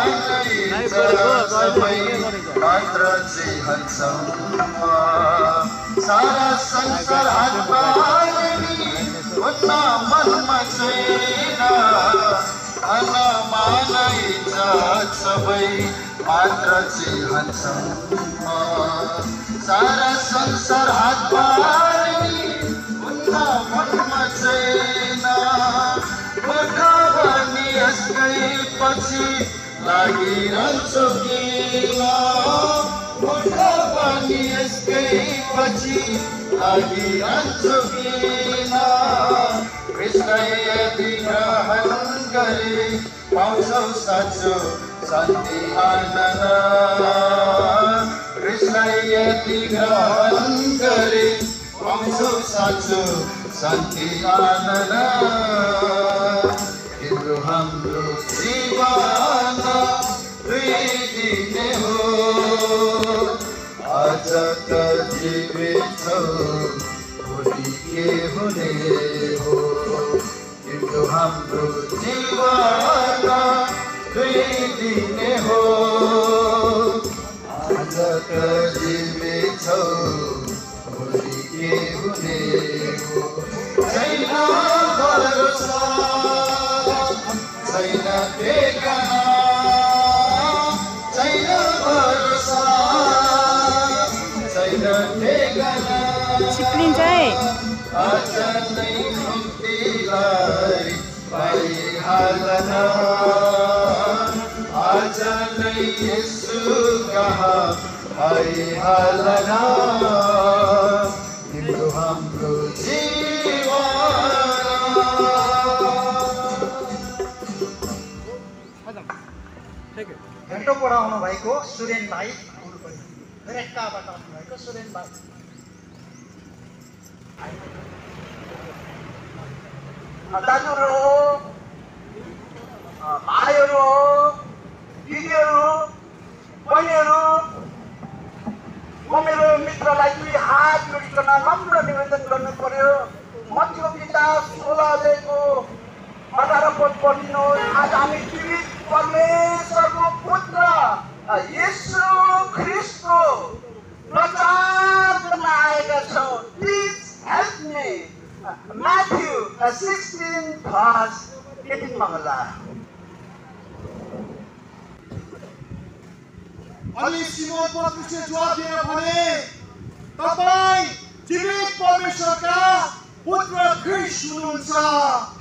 मानै सबै मात्र चाहिँ हदसम्म सारा संसार हात पार्ने उन्न मनमा छैन धन मानै सबै मात्र चाहिँ हदसम्म सारा संसार हात पार्ने उन्न मनमा छैन गोर्खा भनी यसकै पछि लागिरहन्छौ किन गोर्खा भनी यसकै पछि लागिरहन्छौ किन कृष्णले यदि ग्रहण गरे पाउँछौ साँचो शान्ति आनन्द कृष्णले यदि ग्रहण गरे पाउँछौ साँचो शान्ति आनन्द तिम्रो हाम्रो जीवन दुई दिने हो आज त जीवित छौ भोलि के हुने हो तिम्रो हाम्रो जीवन दुई दिने हो आज त जीवित छौ भोलि के हुने हो छैन भरोसा छैन ठेगाना छैन भरोसा छैन ठेगाना चिप्लिन्छ है आज नै मुक्तिलाई पाइहालन आज नै यसु कहाँ आइहालन तिम्रो हाम्रो घन्टो पढाउनु भएको सुरेन भाइ रेक्काबाट आउनुभएको सुरेन भाइ दाजुहरू हो भाइहरू हो दिदीहरू बहिनीहरू म मेरो मित्रलाई दुई हात जोडिकन नम्र निवेदन गर्नु पर्यो मत्तीको किताब 16 अध्यायको 18 पद पढिनुहोस् आज हामी जीवित परमेश्वरको पुत्र येशू ख्रिस्टको प्रचार गर्न आएका छौँ प्लिज हेल्प मी म्याथ्यू 16:18 मा होला अनि सिमोन पत्रुसले जवाफ दिएर भने तपाई जीवित परमेश्वरका पुत्र ख्रिस्ट हुनुहुन्छ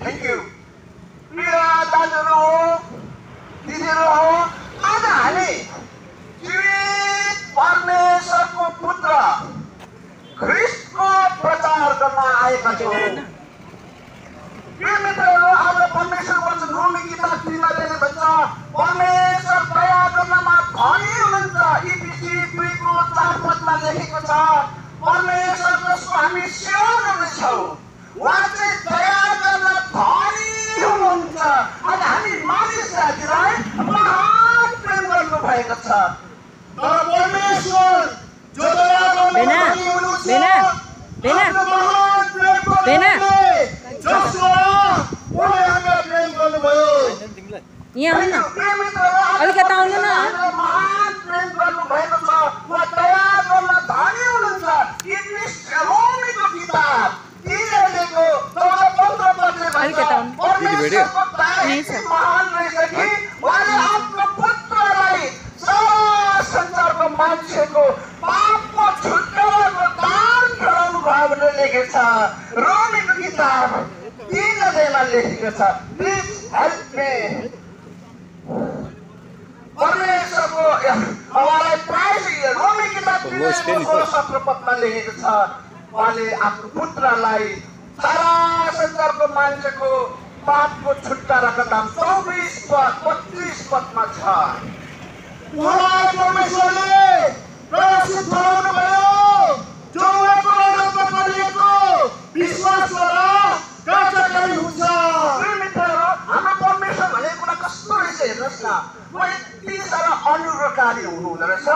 थ्याङ्क यू प्रिय दाजुहरू हो दिदीहरू हो आज हामी जीवित परमेश्वरको पुत्र ख्रिस्टको प्रचार गर्न आएका छौँ प्रिय मित्रहरू आज परमेश्वर वचन रोमी किताब 3 अध्यायले भन्छ परमेश्वर दया गर्नमा धनी हुनुहुन्छ इफिसी 2:4 पदमा लेखेको छ परमेश्वर जसको हामी सेवा गर्दछौँ उहाँ चाहिँ दया गर्न धनी हुनुहुन्छ आज हामी मानिस जातिलाई महान प्रेम गर्नु भएको छ तर परमेश्वर जो दया गर्न धनी हुनुहुन्छ जसो उहाँले हामीलाई प्रेम गर्नुभयो यहाँ आउनु अलिकता आउनु न महान प्रेम गर्नु भएको छ उहाँ दया गर्न धनी हुनुहुन्छ रोमीको किताब 3 अध्यायको 15 पदले भन्छ परमेश्वरको दया महान रहेछ कि उहाँले आफ्नो पुत्रलाई सारा संसारको मान्छेको पापको छुटकाराको दान गराउनु भयो भनेर लेखेको छ रोमीको किताब 3 अध्यायमा लेखेको छ प्लिज हेल्प मी परमेश्वरको उहाँलाई प्राय रोमी किताब 3:17 पदमा लेखेको छ उहाँले आफ्नो पुत्रलाई सारा संसारको मान्छेको पापको छुटकाराको दाम 24 पद 25 पदमा छ उहाँलाई परमेश्वरले प्रकाशित गराउनु भयो जो उहाँको नाममा गरिएको विश्वासद्वारा कार्यकारी हुन्छ मित्रहरू हाम्रो परमेश्वर भनेको कुरा कस्तो रहेछ हेर्नुहोस् न म यति सारा अनुग्रहकारी हुनुहुँदो रहेछ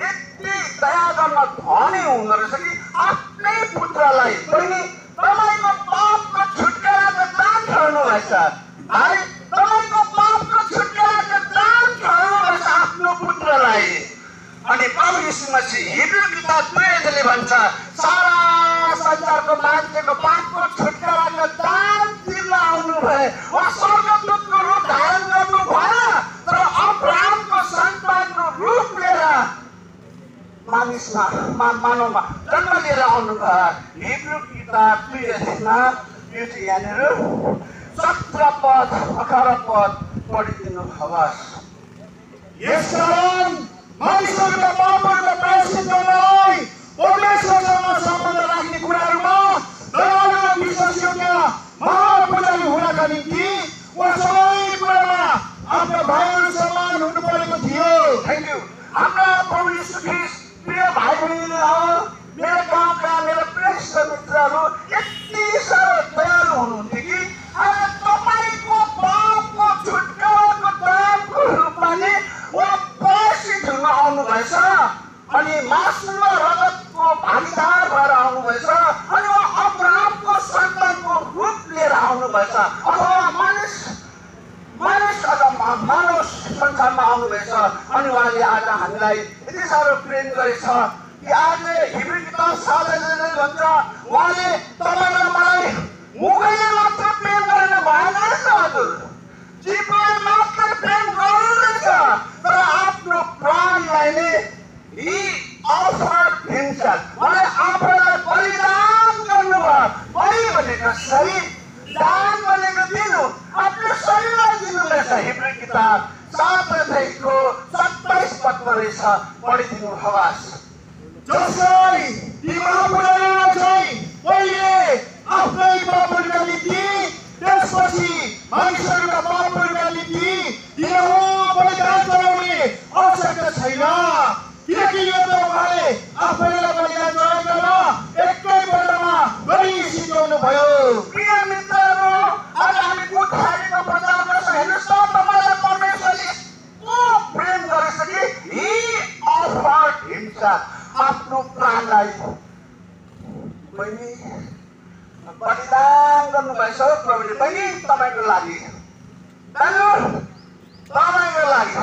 यति दया गर्न धनी हुँदो रहेछ कि आफ्नै पुत्रलाई पनि तपाईँको पापको छुटकाराको दान ठहर्नु भएछ है तपाईँको पापको छुटकाराको दान ठहर्नु यीशु मसीह हिब्रू किताब 2:2ले भन्छ सारा संसारको मान्छेको पापको छुटकाराको दान दिन आउनु भए उहाँ स्वर्गदूतको रूप धारण गर्नु भएन तर अब्राहमको सन्तानको रूप लिएर मानवमा जन्म लिएर आउनु भयो। हिब्रू किताब 2:2मा यो चाहिँ यहाँनिर 17 पद 18 पद पढिदिनु हवस्। यसकारण मानिसहरूका पापहरूको प्रायश्चित गर्नलाई परमेश्वरसँग सम्बन्ध राख्ने कुराहरूमा दयालु र विश्वासयोग्य महापुजारी हुनका निम्ति उहाँ सबै कुरामा आफ्ना भाइहरू समान हुनु परेको थियो। Thank you. हाम्रा प्रभु यीशु ख्रीष्ट प्रिय भाइ बहिनीहरू, मेरो गाउँका मेरो प्रिय मित्रहरू यति साह्रो दयालु हुनुहुन्थ्यो कि तपाईँको पापको छुटकाराको दानको रूपमा नै उहाँ प्रायश्चित हुन आउनुभएछ अनि मासु र रगतको भागीदार भएर आउनुभएछ अनि उहाँ अब्राहमको सन्तानको रूप लिएर आउनुभएछ अथवा मानव संसारमा आउनुभएछ अनि उहाँले आज हामीलाई यति साह्रो प्रेम गरेछ कि आज हिब्रू किताब 7:2ले भन्छ उहाँले तपाईँ र मलाई मुखले मात्र प्रेम गरेर भएन रहेछ हजुर, जीवनले मात्र प्रेम गर्नुहुँदैछ तर आफ्नो प्राणलाई नै ही अफर्ड हिमसेल्फ उहाँले आफूलाई बलिदान गर्नुभयो। बलि भनेको शरीर, दान भनेको दिनु, आफ्नो शरीरलाई दिनुभएछ। हिब्रू किताब 7:2को 27 पदमा रहेछ, पढिदिनु हवस्। जसलाई ती महापुजारीहरू चाहिँ पहिले आफ्नै पापहरूका निम्ति त्यसपछि मानिसहरूका पापहरूका निम्ति दिनहुँ बलिदान चढाउने आवश्यकता छैन, किनकि यो त उहाँले आफैलाई बलिदान चढाइकन एकैपल्टमा गरी सिकाउनु भयो। प्रिय मित्रहरू, आज हामी बुद्धारीको प्रचार गर्छौँ। हेर्नुहोस् त, तपाईँलाई परमेश्वरले यस्तो प्रेम गरेछ कि ही अफर्ड हिमसेल्फ आफ्नो प्राणलाई बहिनी बलिदान गर्नुभएछ। प्रभुले बहिनी तपाईँको लागि तपाईँको लागि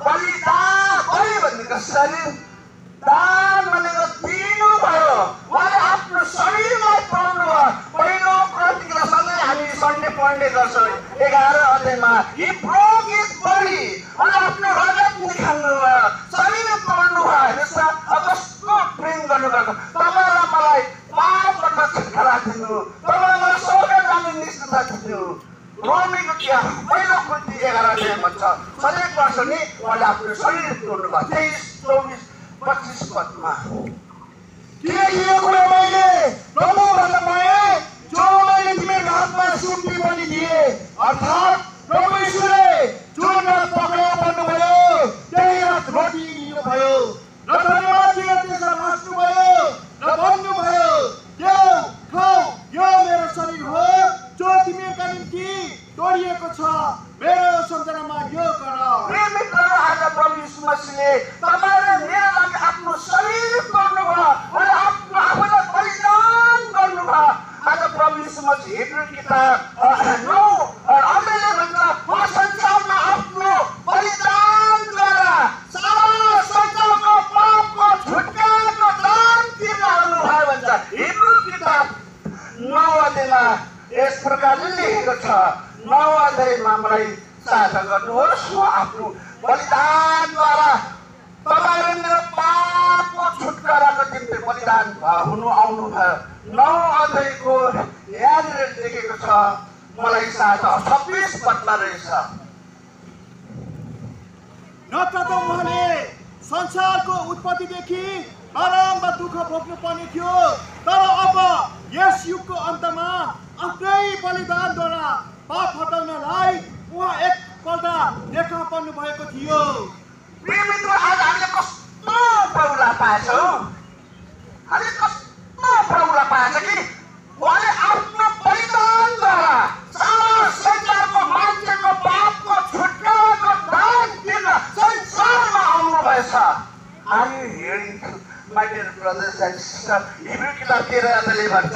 बलिदान, बलि भनेको शरीर, दान भनेको दिनुभयो। उहाँले आफ्नो शरीरलाई पाउनुभयो। पहिलो प्रतिज्ञा सधैँ हामी सन्डे पढ्ने गर्छौँ 11 अध्यायमा ही ब्रोक हिज बडी, उहाँले आफ्नो रगत निकाल्नुभयो, शरीर तोड्नुभयो। हेर्नुहोस् त कस्तो प्रेम गर्नुभएको। तपाईँ र मलाई पापबाट छुटकारा दिनु, तपाईँ मलाई स्वर्ग जाने निश्चयता दिनु। रोमीको क्या पहिलो कृति 11 अध्याय भन्छ हरेक वर्ष नै उहाँले आफ्नो शरीर तोड्नुभयो। 23, 24, 25 पदमा किनकि यो कुरा मैले प्रभुबाट पाएँ जो मैले तिमीहरूको हातमा सुम्पी पनि दिए, अर्थात् प्रभु यीशुले जुन रात पक्राउ पर्नुभयो त्यही रात रोटी लिनुभयो र धन्यवाद दिएर त्यसलाई बाँच्नुभयो र भन्नुभयो देऊ खाऊ, यो मेरो शरीर हो जो तिमीहरूका निम्ति तोडिएको छ, मेरो सम्झनामा यो गर। प्रिय मित्रहरू, आज प्रभु यीशु मसीहले तपाईँ र मेरो लागि आफ्नो शरीर तोड्नुभयो, उहाँले आफूलाई बलिदान गर्नुभयो। आज प्रभु यीशु मसीह हिब्रू किताब 9:9 भन्छ उहाँ संसारमा आफ्नो बलिदानद्वारा सारा संसारको पापको छुटकाराको दान दिन आउनुभयो भन्छ। हिब्रू किताब 9 अध्यायमा यस प्रकारले लेखेको छ। 9 अध्यायमा मलाई सहायता गर्नुहोस्। म आफ्नो बलिदानद्वारा तपाईँ र मेरो पापको छुटकाराको निम्ति बलिदान हुनु आउनुभयो। 9 अध्यायको यहाँनिर लेखेको छ, मलाई सहायता 26 पदमा रहेछ। नत्र त उहाँले संसारको उत्पत्तिदेखि बारम्बार दुःख भोग्नु पर्ने थियो, तर अब यस युगको अन्तमा आफ्नै बलिदानद्वारा पाप हटाउनलाई उहाँ एकपल्ट देखा पर्नु भएको थियो। प्रिय मित्र, आज हामीले कस्तो प्रभुलाई पाएछौँ, हामीले कस्तो प्रभुलाई पाएछ कि उहाँले आफ्नो बलिदानद्वारा सारा संसारको मान्छेको पापको छुटकाराको दान दिन संसारमा आउनुभएछ। Are you hearing, my dear brothers and sisters? Hebrew किताब 13 अध्यायले भन्छ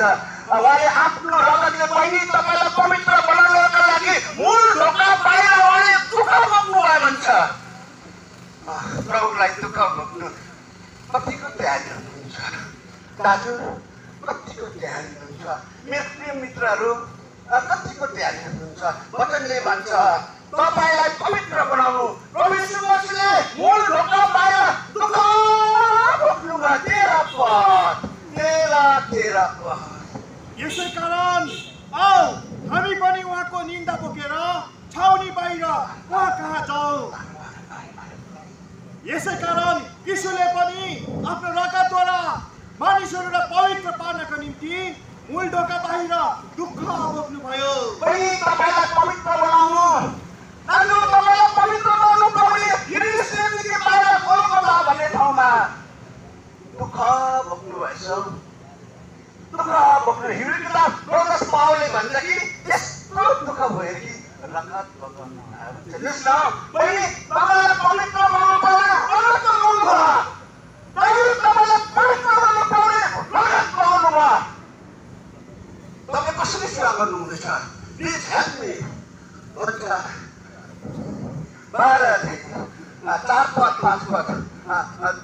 उहाँले आफ्नो रगतले बहिनी तपाईँलाई पवित्र बनाउनका लागि मूल ढोका बाहिर उहाँले दुःख भोग्नुभयो भन्छ। प्रभुलाई दुःख भोग्नु ध्यान हुनुहुन्छ दाजु कतिको ध्यान हुनुहुन्छ मेरो प्रिय मित्रहरू कतिको ध्यान हुनुहुन्छ वचनले भन्छ तपाईलाई पवित्र बनाउनु प्रभु यीशु मसीहले मूल ढोका बाहिर दुःख भोग्नुमा तेरा पद यसै कारण आऊ हामी पनि उहाँको निन्दा बोकेर छाउनी बाहिर उहाँ कहाँ जाऊ। यसै कारण यीशुले पनि आफ्नो रगतद्वारा मानिसहरूलाई पवित्र पार्नका निम्ति मूल ढोका बाहिर दुःख भोग्नुभयो। तपाईलाई पवित्र बनाउनु दाजु तपाईलाई पवित्र बनाउनु प्रभुले यरुशलेमदेखि बाहिर गोलगोथा भन्ने ठाउँमा दुःख भोग्नु भएछ। दुःख भोग्नु हिब्रू किताब रोमस पाउलले भन्छ कि यस्तो दुःख भयो कि रगत बगाउनु भयो। हेर्नुहोस् न बहिनी तपाईलाई पवित्र बनाउनु पर्ने रगत बगाउनु भयो। दाजु तपाईलाई पवित्र बनाउनु पर्ने रगत बगाउनु भयो। तपाईँ कसरी सेवा गर्नुहुँदैछ? Please help me. 4 पद 5 पद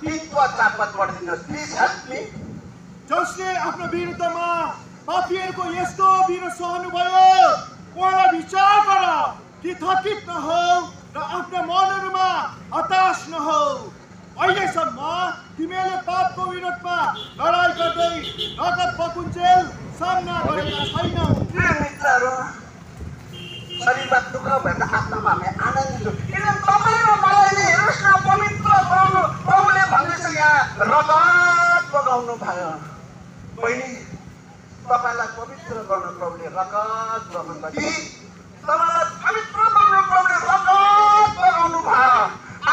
3 पद 4 पद पढिदिनुहोस्। Please help me. जसले आफ्नो विरुद्धमा पापीहरूको यस्तो विरोध सहनुभयो उहाँलाई विचार गर कि थकित नहौ र आफ्ना मनहरूमा हताश नहौ। अहिलेसम्म तिमीहरूले पापको विरोधमा लडाइँ गर्दै रगत बगुन्जेल सामना गरेका छैनौ। मित्रहरू शरीरमा दुःख भएर आत्मामा हामी आनन्दित छौँ किनभने तपाईँ र मलाई नै हेर्नुहोस् न पवित्र बनाउनु प्रभुले भन्दैछ यहाँ रगत बगाउनु भयो। बहिनी तपाईँलाई पवित्र गर्नु प्रभुले रगत बगाउनु भयो कि तपाईँलाई पवित्र बनाउनु प्रभुले रगत बगाउनु भयो।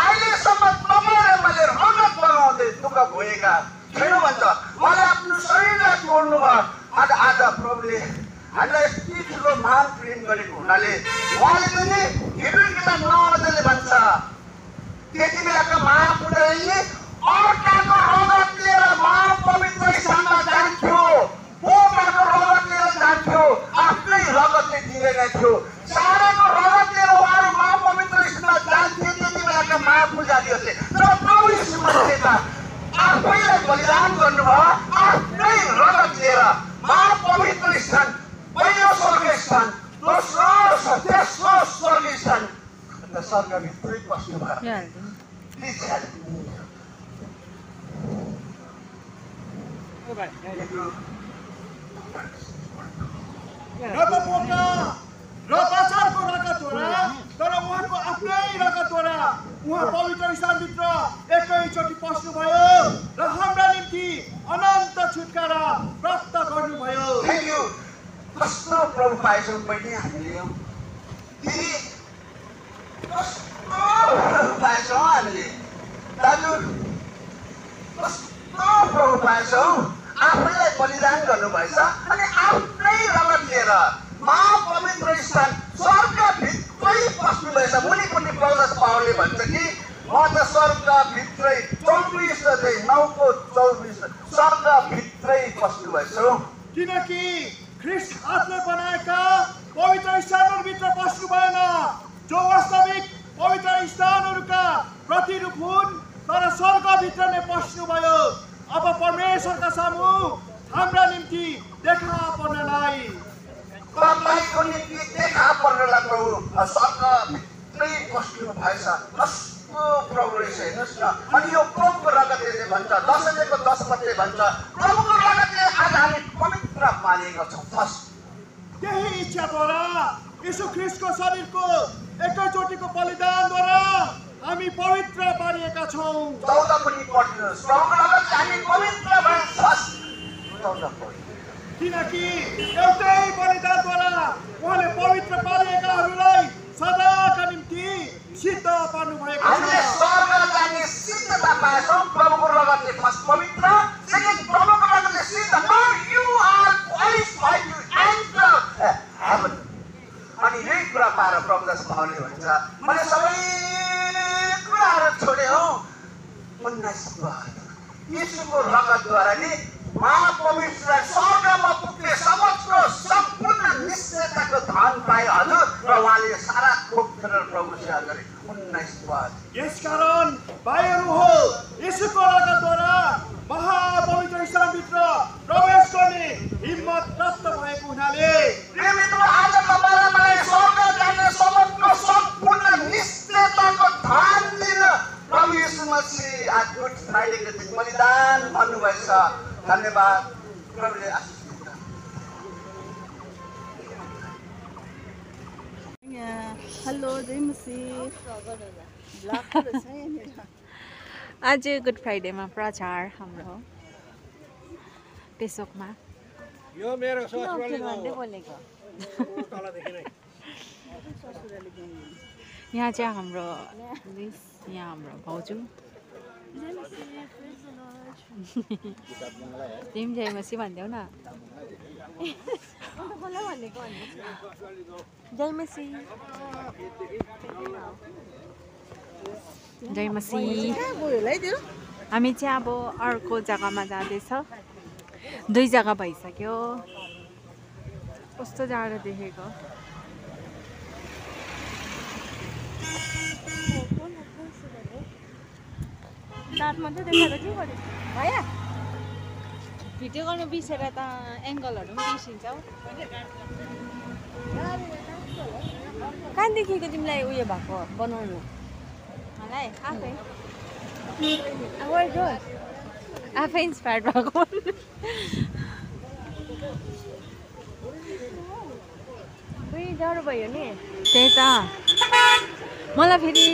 अहिलेसम्म तपाईँ र मैले रगत बगाउँदै दुःख भएका छैनौँ भन्छ। उहाँले आफ्नो शरीरलाई छोड्नु भयो। आज प्रभुले हामीलाई यति ठुलो महान प्रेम गरेको हुनाले उहाँले पनि हिब्रू किताब 9 अध्यायले भन्छ त्यति बेलाका महापुरोहितले अर्काको रगत लिएर महापवित्र स्थानमा जान्थ्यो। पोपको रगत लिएर जान्थ्यो। आफ्नै रगतले दिँदैन थियो। साराको रगत लिएर उहाँहरू महापवित्र स्थानमा जान्थे त्यति बेलाका महापुजारीहरूले। तर प्रभु यीशु मसीहले आफैलाई बलिदान गर्नुभयो। आफ्नै रगत लिएर महापवित्र स्थान पहिलो स्वर्गीय स्थान तेस्रो स्वर्गीय स्थान स्वर्गभित्रै पस्नुभयो। र पाछाडको रगतद्वारा तर उहाँको आफ्नै रगतद्वारा उहाँ पवित्र स्थानभित्र एकैचोटि पस्नुभयो र हाम्रा निम्ति अनन्त छुटकारा प्राप्त गर्नुभयो। Thank you. कस्तो प्रभु पाएछौँ बहिनी हामीले फेरि कस्तो प्रभु पाएछौँ हामीले दाजु कस्तो प्रभु पाएछौँ। आफैलाई बलिदान गर्नुभएछ अनि आफ्नै रगत लिएर महापवित्र स्थान स्वर्गभित्रै पस्नुभएछ। मुनिपट्टि प्रकाश पाउलले भन्छ कि म त स्वर्गभित्रै 24:9 स्वर्गभित्रै पस्नुभएछु किनकि ख्रिस्ट हातले बनाएका पवित्र स्थानहरूभित्र पस्नु भएन जो वास्तविक पवित्र स्थानहरूका प्रतिरूप हुन् तर स्वर्गभित्र नै पस्नुभयो। अब परमेश्वरका सामु हाम्रा निम्ति देखा पर्नलाई तपाईँको निम्ति देखा पर्नलाई प्रभु स्वर्गभित्रै पस्नु भएछ। कस्तो प्रभु रहेछ हेर्नुहोस् न। अनि यो प्रभुको रगतले भन्छ 10 अध्यायको 10 पदले भन्छ प्रभुको रगतले आज हामी पवित्र पारिएका छौँ। फर्स्ट त्यही इच्छाद्वारा यीशु ख्रिस्टको शरीरको एकैचोटिको बलिदानद्वारा हामी पवित्र पारिएका छौँ। 14 पनि पढ्नुहोस्। प्रभुको रगतले हामी पवित्र भए। फर्स्ट 14 पढ्नुहोस्। किनकि एउटै बलिदानद्वारा उहाँले पवित्र पारिएकाहरूलाई सदाका निम्ति सिद्ध पार्नु भएको छ। हामीले स्वर्ग जाने सिद्धता पाएछौँ। प्रभुको रगतले फर्स्ट पवित्र, सेकेन्ड प्रभुको रगतले सिद्ध। Now you are qualified to enter heaven. अनि यही कुरा पाएर प्रभु दास पाउले भन्छ मैले सबै कुराहरू छोडे हौ। 19 पद यीशुको रगतद्वारा नि महापवित्र स्वर्गमा पुग्ने समस्त सम्पूर्ण निश्चयताको धन पाए हजुर र उहाँले सारा थोक फेरेर प्रभु सेवा गरे 19 पद यसकारण भाइहरू हो यसुको रगतद्वारा महापवित्र स्थानभित्र प्रवेश गर्ने हिम्मत प्राप्त भएको हुनाले प्रेमित आज मलाई स्वर्ग जाने समग्र सम्पूर्ण निश्चयताको धन दिन प्रभु यीशु मसीह आज गुड फ्राइडेको दिन बलिदान भन्नुभएछ धन्यवाद प्रभुले आशीष हेलो जय मसीह आज गुड फ्राइडेमा प्रचार हाम्रो पेसोकमा यो मेरो बोलेको यहाँ चाहिँ हाम्रो यहाँ हाम्रो भाउजू तिमी जय मसीह भनिदेऊ न जय मसीह जय मसीह हामी चाहिँ अब अर्को जग्गामा जाँदैछ 2 जग्गा भइसक्यो कस्तो जाडो देखेको दाँत मात्रै देखाएर के गर्यो भया भिडियो गर्नु बिर्सेर त एङ्गलहरू पनि बिर्सिन्छ कहाँदेखिको तिमीलाई उयो भएको बनाउनु मलाई आफै इन्सपायर्ड भएको डर भयो नि त्यही त मलाई फेरि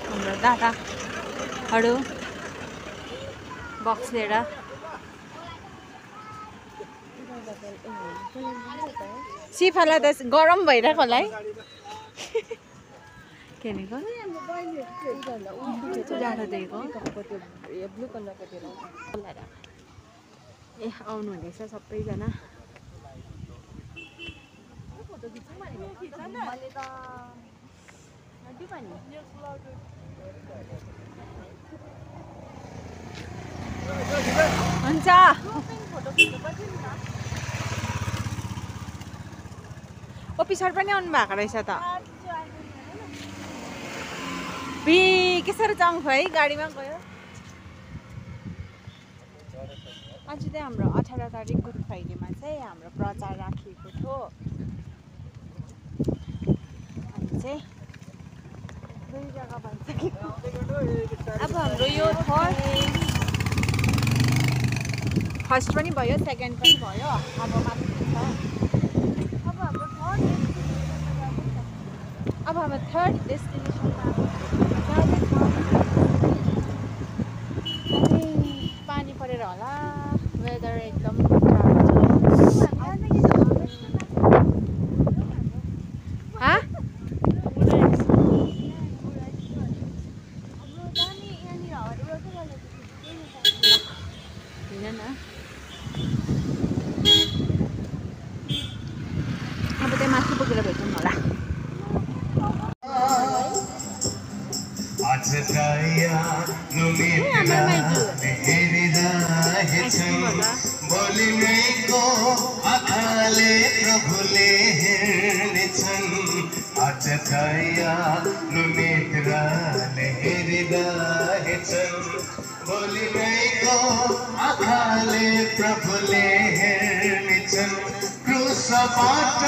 हाम्रो दादाहरू बक्स लिएर सिफालाई त गरम भइरहेको होला है के भनेको जाडो दिएको ए आउनु हुँदैछ सबैजना हुन्छ ओपिसर पनि आउनु भएको रहेछ त कसरी जाउँ है गाडीमा गयो आज चाहिँ हाम्रो 18 तारिक गुड फ्राइडेमा चाहिँ हाम्रो प्रचार राखिएको थियो अनि चाहिँ 2 जग्गा भइसक्यो अब हाम्रो यो फर्स्ट पनि भयो सेकेन्ड पनि भयो अब माथि छ अब हाम्रो थर्ड डेस्टिनेसनमा पानी परेर होला वेदर एकदम अब त्यहाँ माथि पुगेर भेटौँ होला बोलिनेको आँखाले प्रभुले हेर्नेछन् आज दया नेत्रले हेरिरहेछन् बोलिनेको आँखाले प्रभुले हेर्नेछन् क्रुसबाट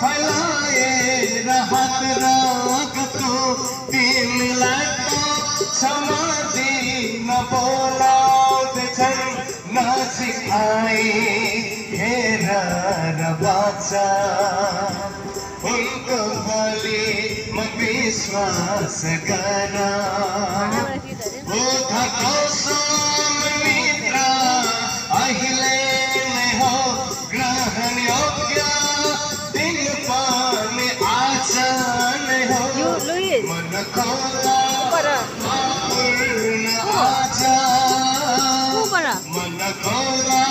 फैलाएर हात राखेको तिमीलाई समाधि बोलाउँदैछन् नजिक आई हेर र बाचा उनको बलिमा विश्वास गर उठाको निद्रा अहिले नै हो ग्रहण योग्य दिन पनि आज नै हो मन खोला आज मन खोला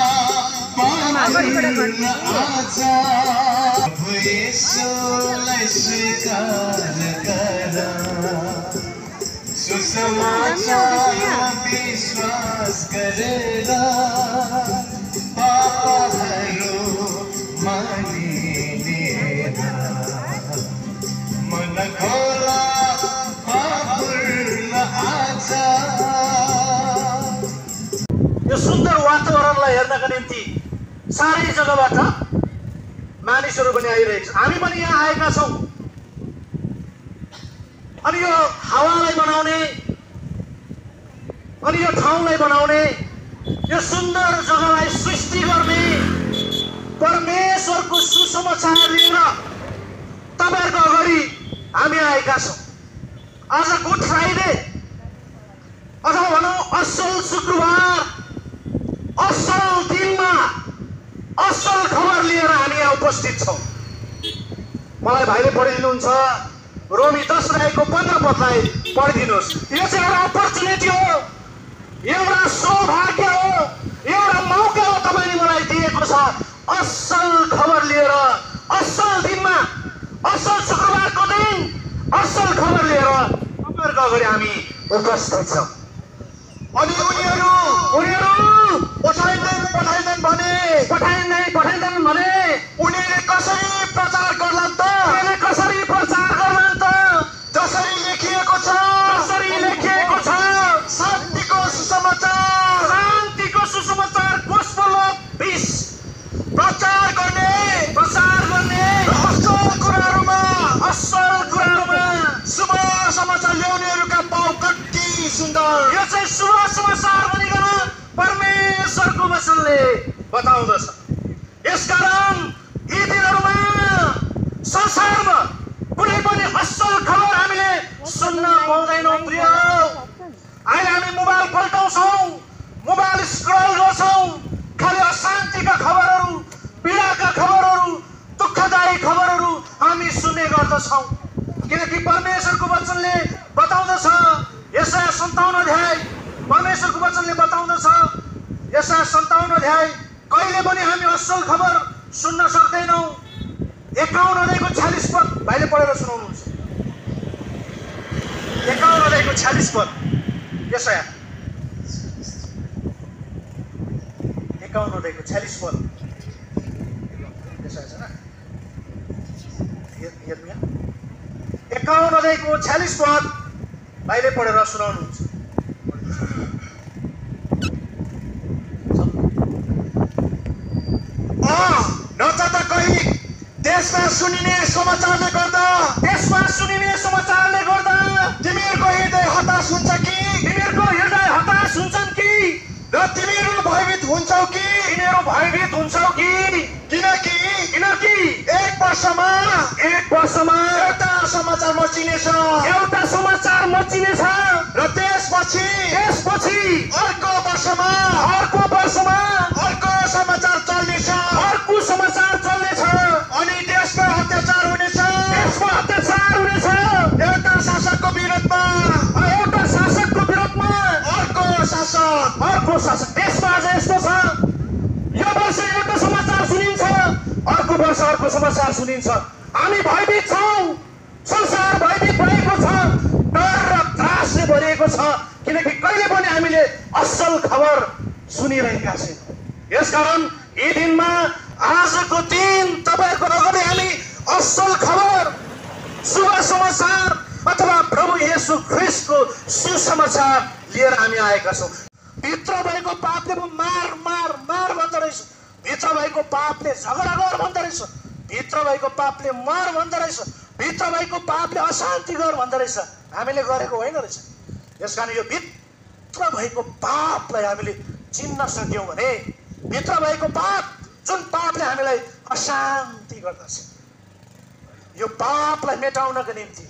आज प्रभु येशूलाई स्वीकार गर सुसमाचारमा विश्वास गरेर पापहरू चारै जग्गाबाट मानिसहरू पनि आइरहेको छ। हामी पनि यहाँ आएका छौँ। अनि यो हावालाई बनाउने, अनि यो ठाउँलाई बनाउने, यो सुन्दर जग्गालाई सृष्टि गर्ने परमेश्वरको सुसमाचार लिएर तपाईँहरूको अगाडि हामी आएका छौँ। आज गुड फ्राइडे अथवा भनौँ असल शुक्रबार, असल दिनमा असल खबर लिएर हामी यहाँ उपस्थित छौँ। मलाई भाइले पढिदिनुहुन्छ रोमी 10:15 पदलाई पढिदिनुहोस्। यो चाहिँ एउटा अपर्च्युनिटी हो, एउटा सौभाग्य हो, एउटा मौका हो तपाईँले मलाई दिएको छ। असल खबर लिएर असल दिनमा, असल शुक्रबारको दिन असल खबर लिएर तपाईँहरूको अगाडि हामी उपस्थित छौँ। अनि उनीहरू पठाइँदैन भने उनीहरूले कसरी प्रचार गर्लान् त? जसरी लेखिएको छ शान्तिको सुसमाचार गोस्पेल अफ पीस प्रचार गर्ने असल कुराहरूमा शुभ समाचार ल्याउनेहरूका पाउ कति सुन्दर। यो चाहिँ शुभ समाचार भनिकन परमेश्वरको वचनले बताउँदछ। यसकारण यी दिनहरूमा संसारमा कुनै पनि असल खबर हामीले सुन्न पाउँदैनौँ। प्रिय, अहिले हामी मोबाइल पल्टाउँछौँ, मोबाइल स्क्रल गर्छौँ, खालि अशान्तिका खबरहरू, पीडाका खबरहरू, दुःखदायी खबरहरू हामी सुन्ने गर्दछौँ। किनकि परमेश्वरको वचनले बताउँदछ, यशाया 57 अध्याय परमेश्वरको वचनले बताउँदछ, यशाया 57 अध्याय कहिले पनि हामी असल खबर सुन्न सक्दैनौँ। 51 अध्यायको 46 पद भाइले पढेर सुनाउनुहुन्छ। 51 अध्यायको 46 पद यशाया 51 अध्यायको 46 पद यशाया छ न, 51 अध्यायको 46 पद भाइले पढेर सुनाउनुहुन्छ। न त कहीँ देशमा सुनिने समाचारले गर्दा तिमीहरूको हृदय हताश हुन्छन् कि र तिमीहरू भयभीत हुन्छौ कि किनकि 1 वर्षमा एउटा समाचार मचिनेछ र त्यसपछि अर्को वर्षमा अर्को समाचार चल्नेछ अनि देशमा अत्याचार हुनेछ एउटा शासकको विरोधमा अर्को शासक। देशमा आज यस्तो छ, यो वर्ष एउटा समाचार सुनिन्छ, अर्को वर्ष अर्को समाचार सुनिन्छ। हामी भयभीत छौँ, संसार भयभीत भएको छ, डर र त्रासले भरिएको छ, किनकि कहिले पनि हामीले असल खबर सुनिरहेका छैनौँ। यसकारण यी दिनमा आजको दिन तपाईँहरूको अगाडि हामी असल खबर, शुभ समाचार अथवा प्रभु येशू ख्रीष्टको सुसमाचार लिएर हामी आएका छौँ। भित्र भएको पापले मार भन्दो रहेछ, भित्र भएको पापले झगडा गर भन्दो रहेछ, भित्र भएको पापले मर भन्दो रहेछ, भित्र भएको पापले अशान्ति गर भन्दो रहेछ। हामीले गरेको होइन रहेछ। यसकारण यो भित्र भएको पापलाई हामीले चिन्न सक्यौँ भने, भित्र भएको पाप जुन पापले हामीलाई अशान्ति गर्दछ, यो पापलाई मेटाउनको निम्ति,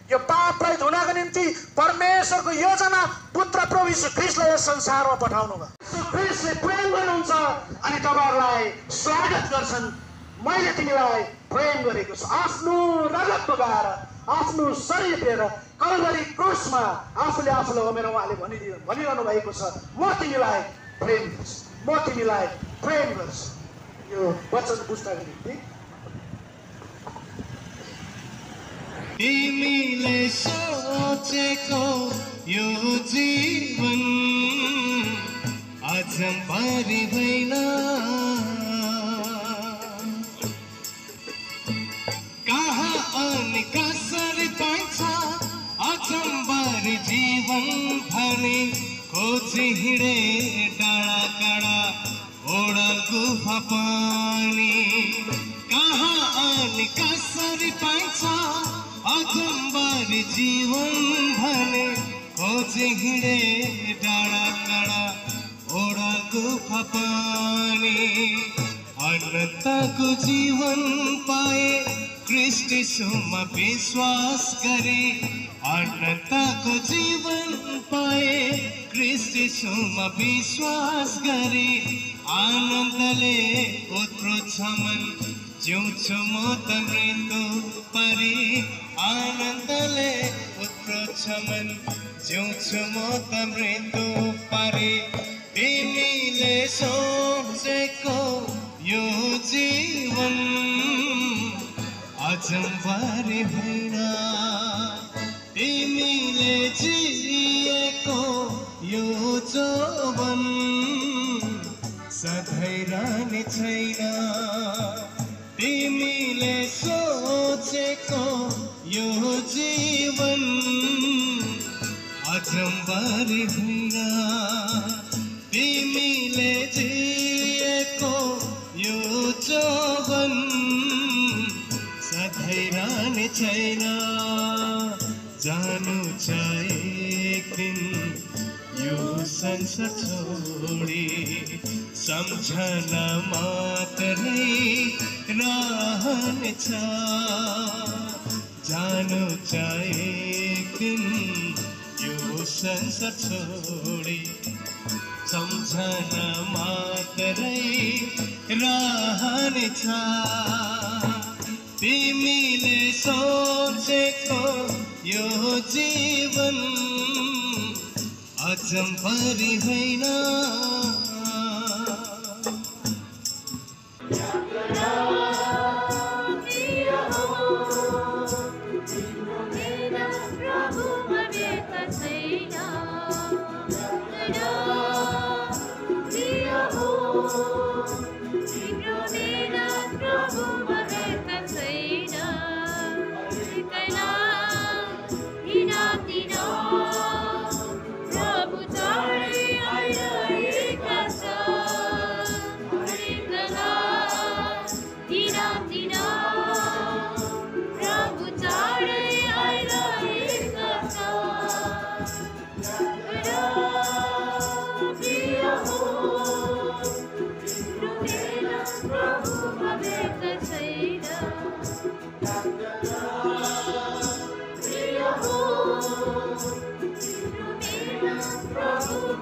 यो पापलाई धुनको निम्ति परमेश्वरको योजना पुत्र प्रभु यीशु ख्रीष्टलाई यस संसारमा पठाउनु भयो। यीशु ख्रीष्टले प्रेम गर्नुहुन्छ अनि तपाईँहरूलाई स्वागत गर्छन्। मैले तिमीलाई प्रेम गरेको छु, आफ्नो रगत बगाएर, आफ्नो शरीर दिएर कल्भरी क्रुसमा आफूले मेरो उहाँले भनिरहनु भएको छ, म तिमीलाई प्रेम गर्छु। यो वचन बुझ्नको निम्ति तिमीले सोचेको यो जीवन अचम्भरी होइन, कहाँ अनि कसरी पाइन्छ अचम्भरी जीवन भने खोजी हिँडे डाँडा काँडा ओडा गुफा पानी कहाँ अनि कसरी पाइन्छ अचम्बरी जीवन भने खोजे हिँडे डाँडा काँडा ओडा गुफा पानी अनन्तको जीवन पाए ख्रीष्ट यीशुमा विश्वास गरे अनन्तको जीवन पाए ख्रीष्ट यीशुमा विश्वास गरे आनन्दले उत्प्रोत्छ मन जिउँछु म त मृत्यु परे आनन्दले उत्प्रोत्छ मन जिउँछु म त मृत्यु परे तिमीले सोचेको यो जीवन अचम्बरी होइन तिमीले जिएको यो जौवन सधैँ रहने छैन तिमीले सोचेको यो जीवन अचम्बरी होइन तिमीले जिएको यो जौवन सधैँ रहने छैन जानु छ एक दिन यो संसार छोडी सम्झना मात्रै रहनेछ जानु छ एक दिन यो संसार छोडी सम्झना मात्रै रहनेछ तिमीले सोचेको यो जीवन अचम्बरी होइन Prabhu,